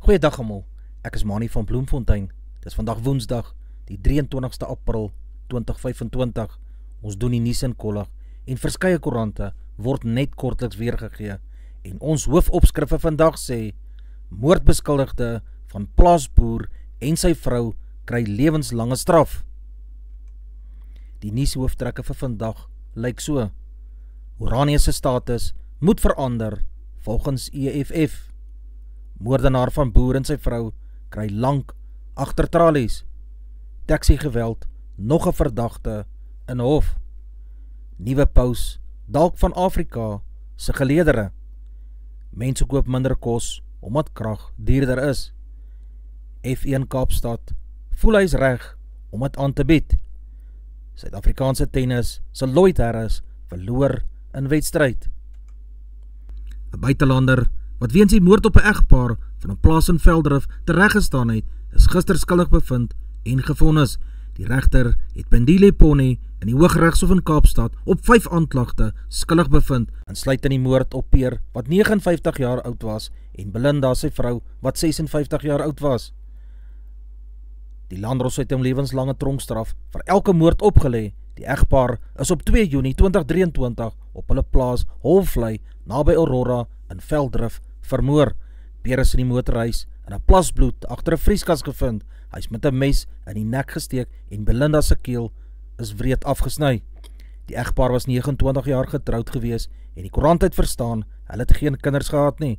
Goeiedag almal, ek is Mani van Bloemfontein. Dit is vandag Woensdag, die 23ste April 2025. Ons doen die nuus in kollig en verskeie koerante word net kortliks weergegee. En ons hoofopskrifte vandag sê, moordbeskuldigde van plaasboer en sy vrou kry lewenslange straf. Die nuushooftrekke vir vandag lyk so: Oranje se status moet verander volgens EFF. Moordenaar van boer en sy vrou kry lank agter tralies. Taxi geweld, nog 'n verdagte in hof. Nuwe paus, dalk van Afrika se geleedere. Mense koop minder kos omdat krag duurder is. F1 Kaapstad voel hy's reg om dit aan te bied. Suid-Afrikaanse tennis se Lloyd Harris verloor in wedstryd. 'n Buitelander wat weens die moord op 'n egpaar van 'n plaas in Velddrif tereggestaan het, is gister skuldig bevind en gevonnis. Die regter het Pendile Pony in die Hooggeregshof in Kaapstad op 5 aanklagte skuldig bevind, insluitend die moord op Peer wat 59 jaar oud was en Belinda sy vrou wat 56 jaar oud was. Die Landdros het hom lewenslange tronkstraf vir elke moord opgelê. Die egpaar is op 2 Junie 2023 op hulle plaas Holvlei naby Aurora in Velddrif vermoor. Peer is in die motorhuis in 'n plas bloed agter 'n vrieskas gevind. Hy is met 'n mes in die nek gesteek en Belinda se keel is wreed afgesny. Die egpaar was 29 jaar getroud gewees en die koerant het verstaan, hulle het geen kinders gehad nie.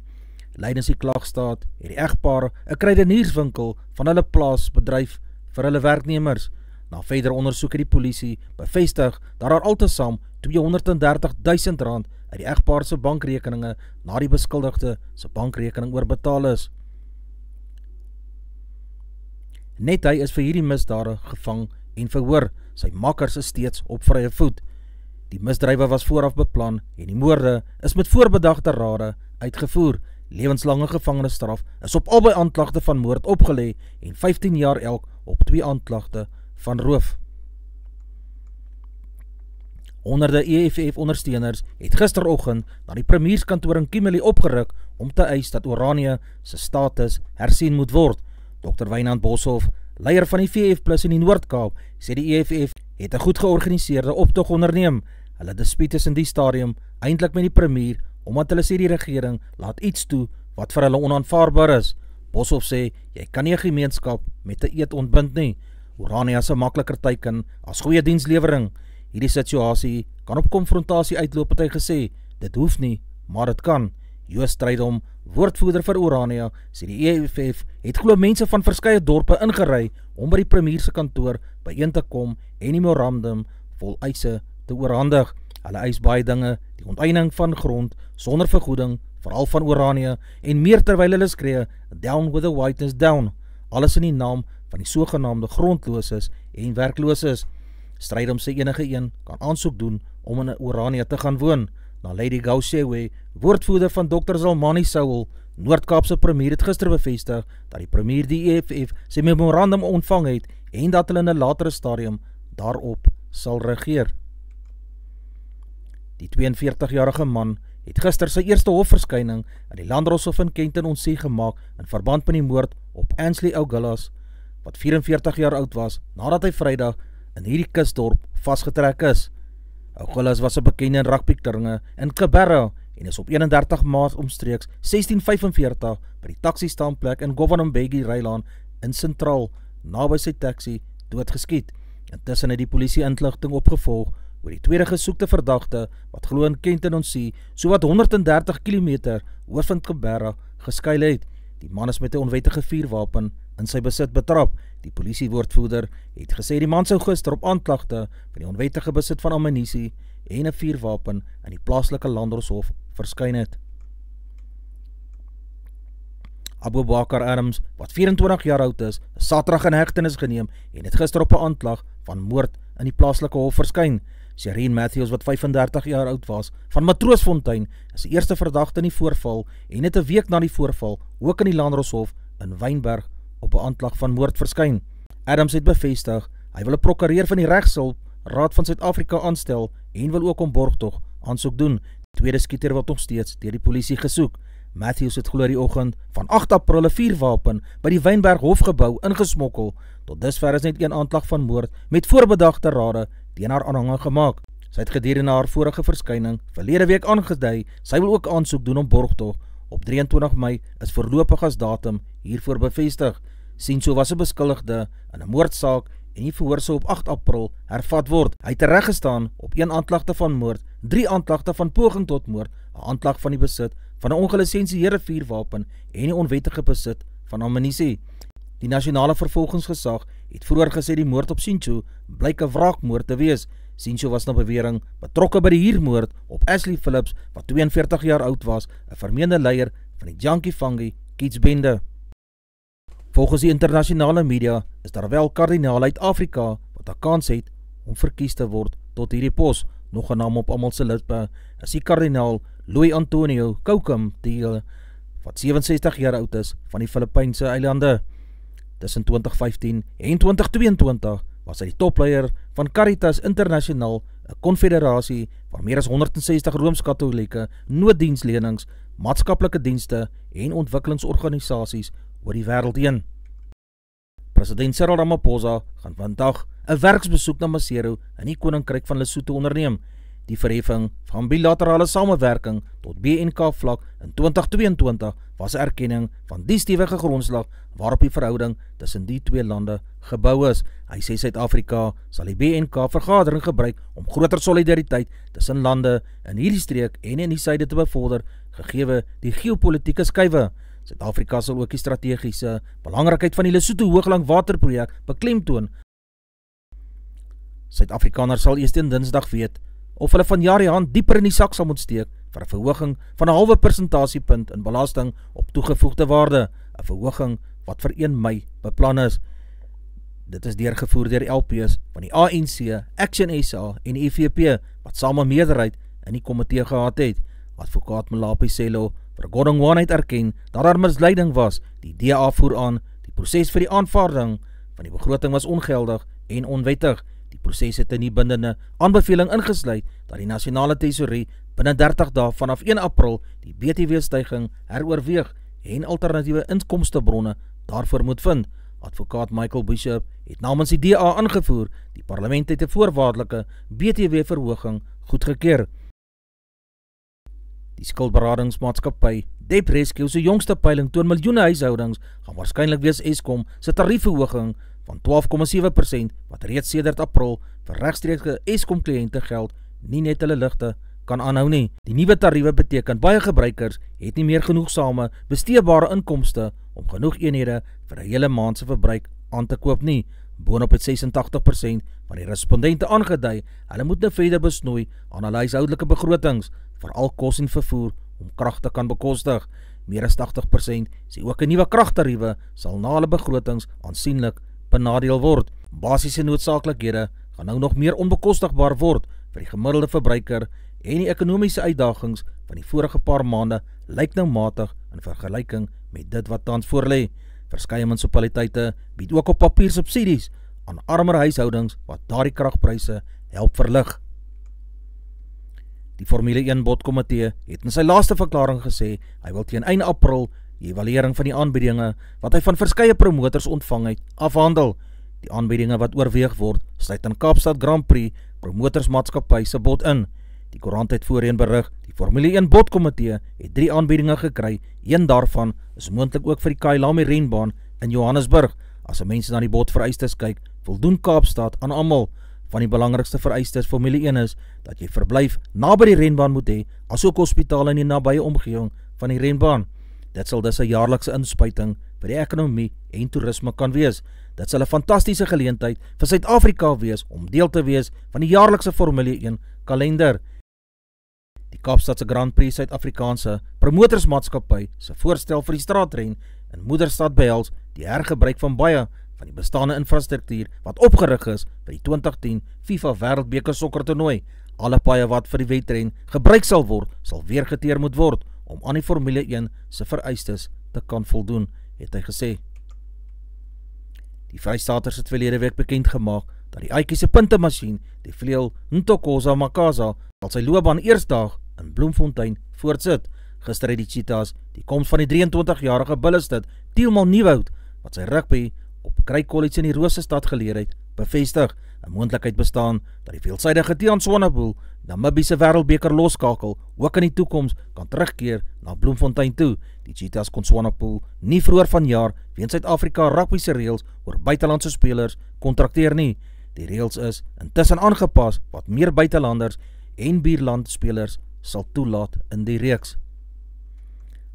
Lydens die klagstaat het die egpaar 'n kruidenierswinkel van hulle plaas bedryf vir hulle werknemers. Na verder ondersoek het die polisie bevestig dat daar altesaam R230.000 uit die egpaar se bankrekeninge na die beskuldigde se bankrekening oorbetaal is. Net hy is vir hierdie misdade gevang en verhoor. Sy makkers is steeds op vrye voet. Die misdrywe was vooraf beplan en die moorde is met voorbedagte rade uitgevoer. Lewenslange gevangenisstraf is op albei aanklagte van moord opgelê en 15 jaar elk op 2 aanklagte van roof. Honderde EFF-ondersteuners het gisteroggend na die premierskantoor in Kimberley opgeruk om te eis dat Oranje se status hersien moet word. Dr. Wynand Boshoff, leier van die VF+ in die Noord-Kaap, sê die EFF het 'n goed georganiseerde optog onderneem. Hulle dispuut is in die stadium eintlik met die premier, omdat hulle sê die regering laat iets toe wat vir hulle onaanvaarbaar is. Boshoff sê, jy kan nie 'n gemeenskap met 'n eed ontbind nie. Oranje is 'n makliker teiken as goeie dienslewering. Hierdie situasie kan op konfrontasie uitloop, het hy gesê. Dit hoef nie, maar dit kan. Joos Strydom, woordvoerder vir Oranje, sê die EFF het glo mense van verskeie dorpe ingery om by die premier se kantoor byeen te kom en die memorandum vol eise te oorhandig. Hulle eis baie dinge, die onteiening van grond sonder vergoeding, veral van Oranje, en meer terwyl hulle skree, down with the whiteness down. Alles in die naam van die sogenaamde grondloses en werklooses. Strydom sê enige een kan aansoek doen om in Oranje te gaan woon. Na Lady Gaushewe, woordvoerder van Dr. Zalmani Saul, Noord-Kaapse premier het gister bevestig dat die premier die EFF sy memorandum ontvang het en dat hulle in 'n latere stadium daarop sal reageer. Die 42-jarige man het gister sy eerste hofverskyning in die Landdroshof in Kenton ontsig gemaak in verband met die moord op Ansley Ougillas, wat 44 jaar oud was, nadat hy Vrydag in hierdie kusdorp vasgetrek is. Ougillas was 'n bekende rugby-kringe in Kibera en is op 31 Maart omstreeks 1645 by die taxi-standplek in Gowanambegi Rylaan in Sentraal naby sy taxi doodgeskiet. Intussen het die polisie inligting opgevolg oor die tweede gesoekte verdagte wat glo in Kenton ontsig sowat 130 km oor van Kibera geskuil het. Die man is met 'n onwettige vuurwapen in sy besit betrap. Die polisiewoordvoerder het gesê die man sou gister op aanklagte van die onwettige besit van ammunisie en 'n vuurwapen in die plaaslike Landdroshof verskyn het. Abu Bakar Adams, wat 24 jaar oud is Saterdag in hegtenis geneem en het gister op 'n aanklag van moord in die plaaslike hof verskyn. Shireen Matthews, wat 35 jaar oud was, van Matroosfontein, is die eerste verdagte in die voorval en het 'n week na die voorval ook in die Landdroshof in Wynberg op 'n aanklag van moord verskyn. Adams het bevestig, hy wil 'n prokureur van die Regshulp Raad van Suid-Afrika aanstel en wil ook om borgtog aansoek doen. Die tweede skieter word nog steeds deur die polisie gesoek. Matthews het glo die oggend van 8 April 'n vuurwapen by die Wynberg Hofgebou ingesmokkel. Tot dusver is net een aanklag van moord met voorbedagte rade teen haar aanhanger gemaak. Sy het gedurende haar vorige verskyning verlede week aangedui, sy wil ook aansoek doen om borgtog. Op 23 Mei is voorlopig as datum hiervoor bevestig. Sincho was 'n beskuldigde in 'n moordsaak en die verhoor sou op 8 April hervat word. Hy het tereggestaan op 1 aanklagte van moord, 3 aanklagte van poging tot moord, 'n aanklag van die besit van 'n ongelisensieerde vuurwapen en die onwettige besit van ammunisie. Die nasionale vervolgingsgesag het vroeër gesê die moord op Sincho blyk 'n wraakmoord te wees. Sincho was na bewering betrokke by die huurmoord op Ashley Phillips, wat 42 jaar oud was, 'n vermeende leier van die Junkie Fungi Kidsbende. Volgens die internasionale media is daar wel kardinale uit Afrika wat 'n kans het om verkies te word tot hierdie pos. Nog 'n naam op almal se lippe is die kardinaal Louis Antonio Koukum Tiele, wat 67 jaar oud is, van die Filippynse eilande. Tussen 2015 en 2022 was hy die topleier van Caritas Internasionaal, 'n konfederasie van meer as 160 Rooms-Katolieke nooddienslenings, maatskaplike dienste en ontwikkelingsorganisasies oor die wêreld heen. President Cyril Ramaphosa gaan vandag 'n werksbesoek na Maseru in die Koninkryk van Lesotho onderneem. Die verheffing van bilaterale samewerking tot BNK vlak in 2022 was 'n erkenning van die stewige grondslag waarop die verhouding tussen die twee lande gebou is. Hy sê Suid-Afrika sal die BNK vergadering gebruik om groter solidariteit tussen lande in hierdie streek en in die suide te bevorder, gegee die geopolitiese skuwe. Suid-Afrika sal ook die strategiese belangrikheid van die Lesotho Hoogland waterprojek beklemtoon. Suid-Afrikaners sal eers teen Dinsdag weet of hulle vanjaar die hand dieper in die sak sal moet steek vir 'n verhoging van 'n halwe persentasiepunt in belasting op toegevoegde waarde, 'n verhoging wat vir 1 Mei beplan is. Dit is deurgevoer deur LPs van die ANC, Action SA en die EFF, wat saam 'n meerderheid in die komitee gehad het. Advokaat Melapi Selo vir Godongwana het erken dat daar misleiding was. Die DA voer aan, die proses vir die aanvaarding van die begroting was ongeldig en onwettig. Die proses het in die bindende aanbeveling ingesluit dat die nasionale tesourie binne 30 dae vanaf 1 April die BTW-styging heroorweeg en alternatiewe inkomstebronne daarvoor moet vind. Advokaat Michael Bishop het namens die DA aangevoer, die parlement het 'n voorwaardelike BTW-verhoging goedgekeur. Die skuldberadingsmaatskappy Debt Rescue se jongste peiling toon miljoene huishoudings gaan waarskynlik wees Eskom se tariefverhoging van 12,7% wat reeds sedert April vir regstreekse Eskom kliënte geld nie net hulle ligte kan aanhou nie. Die nuwe tariewe beteken baie gebruikers het nie meer genoegsame besteedbare inkomste om genoeg eenhede vir 'n hele maand se verbruik aan te koop nie. Boonop het 86% van die respondente aangedui hulle moet nou verder besnoei aan hulle huishoudelike begrotings, veral kos en vervoer om krag te kan bekostig. Meer as 80% sê ook 'n nuwe kragtariewe sal na hulle begrotings aansienlik benadeel word. Basiese noodsaaklikhede gaan nou nog meer onbekostigbaar word vir die gemiddelde verbruiker en die ekonomiese uitdagings van die vorige paar maande lyk nou matig in vergelyking met dit wat tans voorlê. Verskeie munisipaliteite bied ook op papier subsidies aan armer huishoudings wat daardie kragpryse help verlig. Die Formule 1 bodkomitee het in sy laaste verklaring gesê hy wil teen einde April die evaluering van die aanbiedinge wat hy van verskeie promoters ontvang het afhandel. Die aanbiedinge wat oorweeg word sluit in Kaapstad Grand Prix promotorsmaatskappy se bod in. Die koerant het voorheen berig, die Formule 1 bodkomitee het 3 aanbiedinge gekry, een daarvan is moontlik ook vir die Kyalami renbaan in Johannesburg. As mense na die bodvereistes kyk, voldoen Kaapstad aan almal. Van die belangrikste vereistes Formule 1 is dat jy verblyf naby die renbaan moet hê, asook hospitale in die nabye omgewing van die renbaan. Dit sal dus 'n jaarlikse inspuiting vir die ekonomie en toerisme kan wees. Dit sal 'n fantastiese geleentheid vir Suid-Afrika wees om deel te wees van die jaarlikse Formule 1 kalender. Die Kaapstadse Grand Prix Suid-Afrikaanse promotorsmaatskappy se voorstel vir die straatren in Moederstad behels die hergebruik van baie van die bestaande infrastruktuur wat opgerig is vir die 2010 FIFA Wêreldbeker sokkertoernooi. Alle paaie wat vir die wedren gebruik sal word, sal weer geteer moet word om aan die Formule 1 se vereistes te kan voldoen, het hy gesê. Die Vrystaaters het verlede week bekend gemaak dat die Aitjie se puntemasjien, die vleuel Ntokoza Makaza, sal sy loopbaan eersdag in Bloemfontein voortsit. Gister het die Cheetahs die koms van die 23-jarige Bullisted Tielman Nieuwoud, wat sy rugby op Cray College in die Roosestad geleer het, bevestig. 'n Moontlikheid bestaan dat die veelsidige Tiaan Swanepoel Namibië se wêreldbeker loskakel ook in die toekoms kan terugkeer na Bloemfontein toe. Die Cheetahs kon Swanepoel nie vroeër vanjaar weens Suid-Afrika rugby se reëls oor buitelandse spelers kontrakteer nie. Die reëls is intussen aangepas wat meer buitelanders en buurland spelers sal toelaat in die reeks.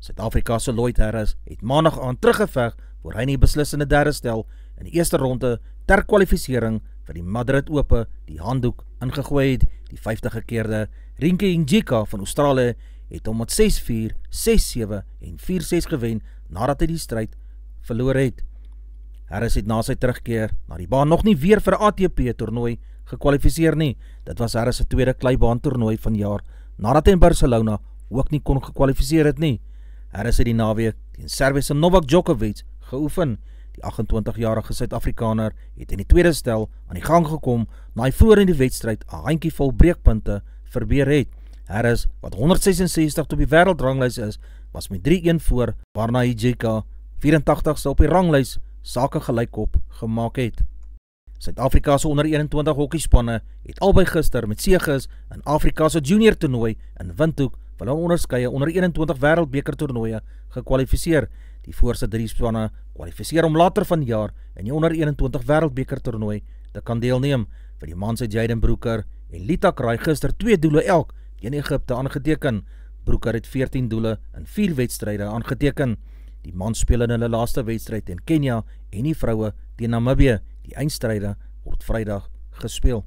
Suid-Afrika se Lloyd Harris het maandag aan teruggeveg voor hy in die beslissende derde stel in die eerste ronde ter kwalifisering vir die Madrid Ope die handdoek ingegooi het. Die 50-gekeerde Rinke Njika van Australië het hom met 6-4, 6-7 en 4-6 gewen nadat hy die stryd verloor het. Harris het na sy terugkeer na die baan nog nie weer vir 'n ATP toernooi gekwalifiseer nie. Dit was Harris se tweede kleibaan toernooi van jaar nadat hy in Barcelona ook nie kon gekwalifiseer het nie. Harris het die naweek teen Servië se Novak Djokovic geoefen. Die 28-jarige Suid-Afrikaner het in die tweede stel aan die gang gekom na hy vroeër in die wedstryd 'n handjievol breekpunte verbeur het. Harris, wat 166 op die wêreldranglys is, was met 3-1 voor, waarna Njika 84ste op die ranglys sake gelykop gemaak het. Suid-Afrika se onder 21 hokkiespanne het albei gister met seëges in Afrika se junior toernooi in Windhoek vir hulle onderskeie onder 21 wêreldbeker toernooie gekwalifiseer. Die voorste 3 spanne kwalifiseer om later vanjaar in die onder 21 wêreldbeker toernooi te kan deelneem. Vir die mans het Jaden Broeker en Lita Kraai gister 2 doele elk teen Egipte aangeteken. Broeker het 14 doele in 4 wedstryde aangeteken. Die mans speel in hulle laaste wedstryd teen Kenia en die vroue teen Namibië. Die eindstryde word Vrydag gespeel.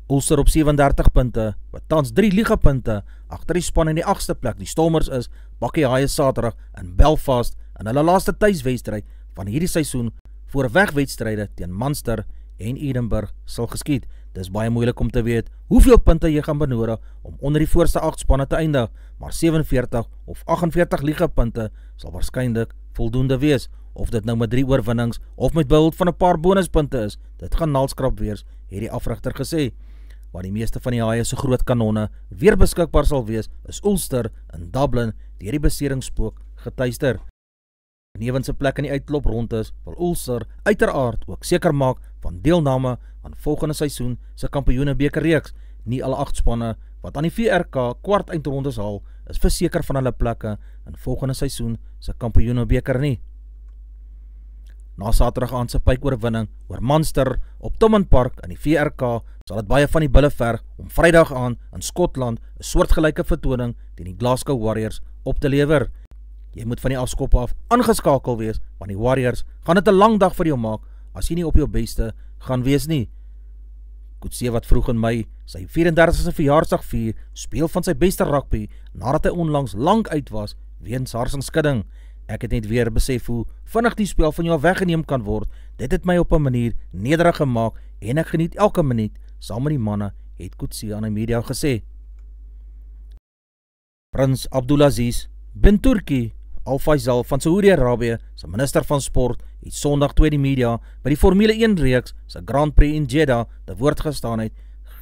Ulster op 37 punte, wat tans 3 ligapunte agter die span in die 8ste plek. Die Stormers is Bakkie Haie Saterdag in Belfast in hulle laaste tuiswedstryd van hierdie seisoen voor wegwedstryde teen Munster en Edinburgh sal geskied. Dis baie moeilik om te weet hoeveel punte jy gaan benodig om onder die voorste 8 spanne te eindig, maar 47 of 48 ligapunte sal waarskynlik voldoende wees. Of dit nou met 3 oorwinnings of met behulp van 'n paar bonuspunte is, dit gaan naalskrap wees, het die afrigter gesê. Waar die meeste van die Haie se groot kanonne weer beskikbaar sal wees, is Ulster in Dublin deur die beseringspook getuister. Benewens se plek in die uitklop rond is, wil Ulster uiteraard ook seker maak van deelname aan volgende seisoen se kampioenebekerreeks. Nie al 8 spanne wat aan die VRK kwart eindrondes haal, is verseker van hulle plekke in volgende seisoen se kampioenebeker nie. Na Saterdag aand se pykoorwinning oor Munster op Thomond Park in die VRK sal dit baie van die bulle verg om Vrydag aan in Skotland 'n soortgelyke vertoning teen die Glasgow Warriors op te lewer. Jy moet van die afskop af aangeskakel wees, want die Warriors gaan dit 'n lang dag vir jou maak as jy nie op jou beste gaan wees nie. Coetzee, wat vroeg in Mei sy 34ste verjaarsdag vier, speel van sy beste rugby nadat hy onlangs lank uit was weens harsingskudding. Ek het net weer besef hoe vinnig die spel van jou weggeneem kan word. Dit het my op 'n manier nederig gemaak en ek geniet elke minuut saam met die manne, het Coetzee aan die media gesê. Prins Abdulaziz bin Turki Al Faisal van Saudi-Arabië, sy minister van sport, het Sondag toe die media by die Formule 1 reeks sy Grand Prix in Jeddah te woord gestaan het,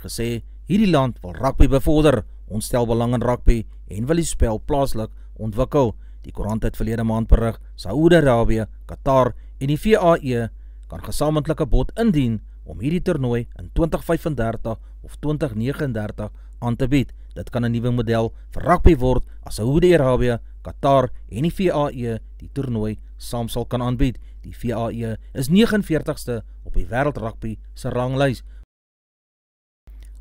gesê, hierdie land wil rugby bevorder, ons stel belang in rugby en wil die spel plaaslik ontwikkel. Die koerant het verlede maand berig, Saudi-Arabië, Qatar en die VAE kan gesamentlike bod indien om hierdie toernooi in 2035 of 2039 aan te bied. Dit kan 'n nuwe model vir rugby word as Saudi-Arabië, Qatar en die VAE die toernooi saam sal kan aanbied. Die VAE is 49ste op die wêreldrugby se ranglys.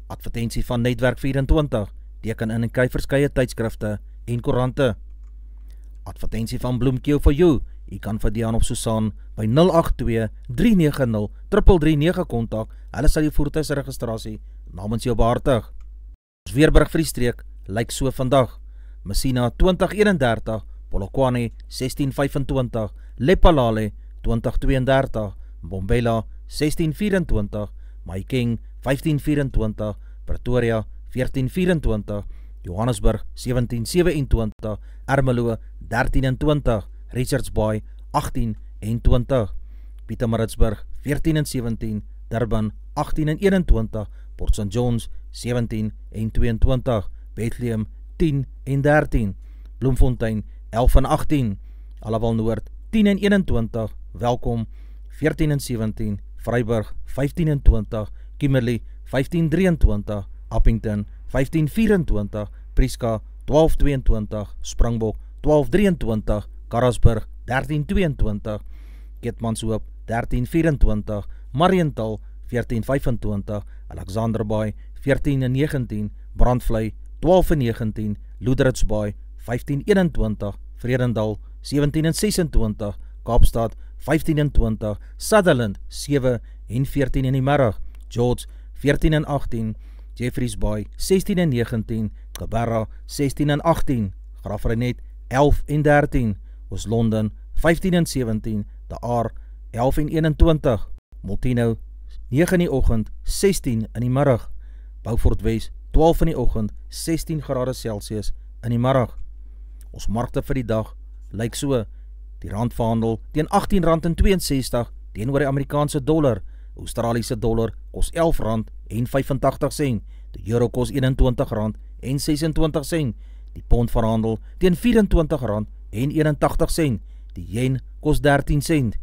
Advertensie van Netwerk 24, teken in en kry verskeie tydskrifte en koerante. Advertensie van Bloemkeel for you. U kan vir Dian op Susan by 082-390-3339 kontak. Hulle sal die voertuigregistrasie namens jou behartig. Ons weerberig vir die streek lyk so vandag. Messina 2031, Polokwane 1625, Lephalale 2032, Mbombela 1624, Mahikeng 1524, Pretoria 1424, Johannesburg 1727, Ermelo 1320, Richards Bay 1820, Pietermaritzburg 1417, Durban 1821, Port St. John's 1722, Bethlehem 10 en 13, Bloemfontein 11 en 18, Allewal Noord 10 en 21, Welkom 14 en 17, Vryburg 15 en 20, Kimberley 15-23, Appington 15-24, Prieska 12-22, Springbok 12-23, Karasburg 13-22, Keetmanshoop 13-24, Mariental 14-25, Alexanderbaai 14-19, Brandvlei 12-19, Loederitsbaai 15-21, Vredendal 17-26, Kaapstad 15-20, Sutherland 7-14 in die middag, George 14-18, Jeffreys Bay 16-19, Kabarra 16-18, Graaff-Reinet 11-13, Oos-London 15-17, De Aar 11-21, Multino 9 in die oggend, 16 in die middag, Beaufort Wes 12 in die oggend, 16 grade Celsius in die middag. Ons markte vir die dag lyk so: die rand verhandel teen R18.62 teenoor die Amerikaanse dollar, Australiese dollar kos R11.85, die euro kos R21.26, die pond verhandel teen R24.81, die yen kos 13 sent,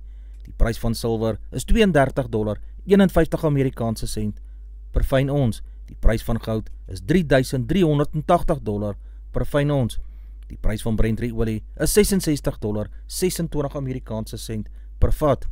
die prys van silwer is $32.51 Amerikaanse sent per fyn ons, die prys van goud is $3,380 per fyn ons, die prys van Brent olie is $66.26 Amerikaanse sent per vat.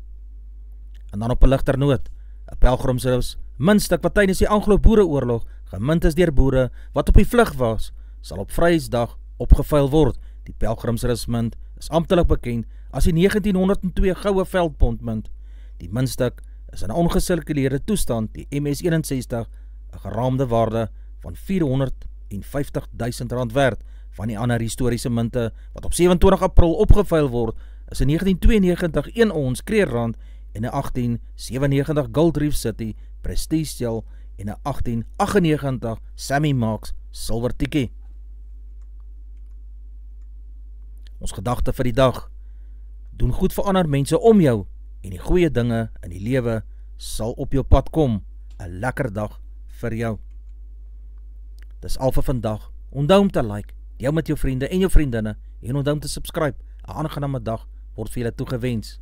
En dan op 'n ligter noot, 'n pelgrimsrus muntstuk wat tydens die Anglo-Boereoorlog gemind is deur boere wat op die vlug was, sal op Vryheidsdag opgevuil word. Die pelgrimsrusmunt is amptelik bekend as die 1902 goue veldpondmunt. Die muntstuk is in 'n ongesirkuleerde toestand, die MS61, 'n geraamde waarde van R450.000 werd. Van die ander historiese munte wat op 27 April opgevuil word, is in 1992 1 ons kreerrand en 'n 1897 Gold Reef City Prestige Shell en 'n 1898 Sammy Marks silwer tikkie. Ons gedagte vir die dag: doen goed vir ander mense om jou en die goeie dinge in die lewe sal op jou pad kom. 'n Lekker dag vir jou. Dis al vir vandag. Onthou om te like, deel met jou vriende en jou vriendinne en onthou om te subscribe. 'n aangename dag word vir julle toegewens.